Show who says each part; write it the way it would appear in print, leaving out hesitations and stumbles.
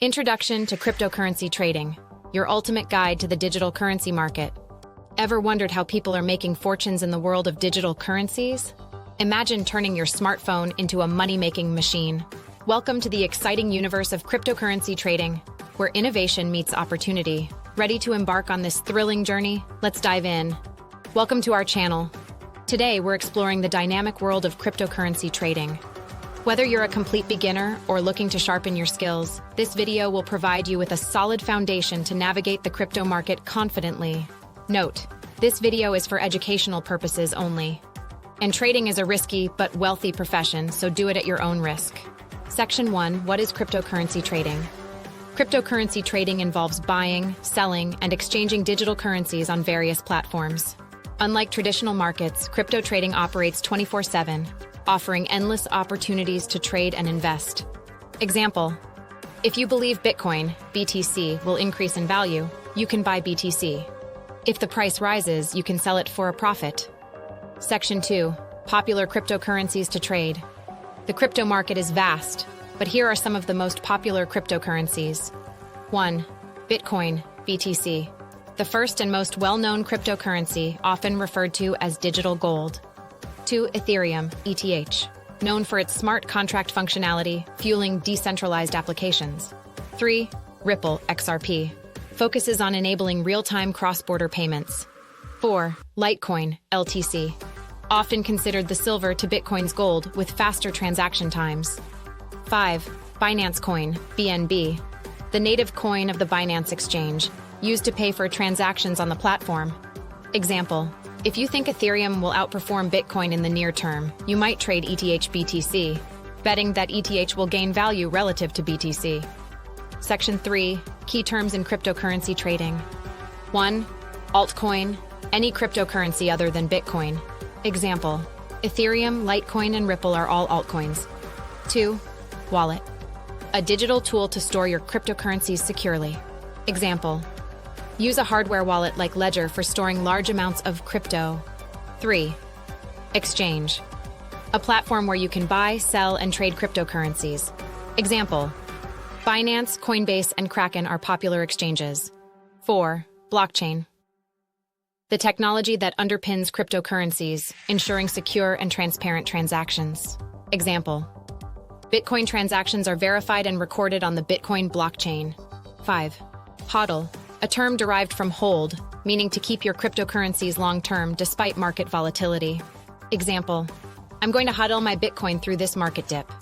Speaker 1: Introduction to Cryptocurrency Trading, your ultimate guide to the digital currency market. Ever wondered how people are making fortunes in the world of digital currencies? Imagine turning your smartphone into a money-making machine. Welcome to the exciting universe of cryptocurrency trading, where innovation meets opportunity. Ready to embark on this thrilling journey? Let's dive in. Welcome to our channel. Today, we're exploring the dynamic world of cryptocurrency trading. Whether you're a complete beginner or looking to sharpen your skills, this video will provide you with a solid foundation to navigate the crypto market confidently. Note, this video is for educational purposes only. And trading is a risky but wealthy profession, so do it at your own risk. Section 1. What is cryptocurrency trading? Cryptocurrency trading involves buying, selling, and exchanging digital currencies on various platforms. Unlike traditional markets, crypto trading operates 24/7, offering endless opportunities to trade and invest. Example: if you believe Bitcoin, BTC, will increase in value, you can buy BTC. If the price rises, you can sell it for a profit. Section 2. Popular cryptocurrencies to trade. The crypto market is vast, but here are some of the most popular cryptocurrencies. 1. Bitcoin, BTC. The first and most well-known cryptocurrency, often referred to as digital gold. 2. Ethereum, ETH, known for its smart contract functionality, fueling decentralized applications. 3. Ripple, XRP, focuses on enabling real-time cross-border payments. 4. Litecoin, LTC, often considered the silver to Bitcoin's gold with faster transaction times. 5. Binance Coin, BNB, the native coin of the Binance exchange, used to pay for transactions on the platform. Example: if you think Ethereum will outperform Bitcoin in the near term, you might trade ETH BTC, betting that ETH will gain value relative to BTC. Section 3. Key terms in cryptocurrency trading. 1. Altcoin, any cryptocurrency other than Bitcoin. Example: Ethereum, Litecoin, and Ripple are all altcoins. 2. Wallet, a digital tool to store your cryptocurrencies securely. Example: use a hardware wallet like Ledger for storing large amounts of crypto. 3. Exchange, a platform where you can buy, sell, and trade cryptocurrencies. Example: Binance, Coinbase, and Kraken are popular exchanges. 4. Blockchain, the technology that underpins cryptocurrencies, ensuring secure and transparent transactions. Example: Bitcoin transactions are verified and recorded on the Bitcoin blockchain. 5. HODL, a term derived from hold, meaning to keep your cryptocurrencies long-term despite market volatility. Example: I'm going to HODL my Bitcoin through this market dip.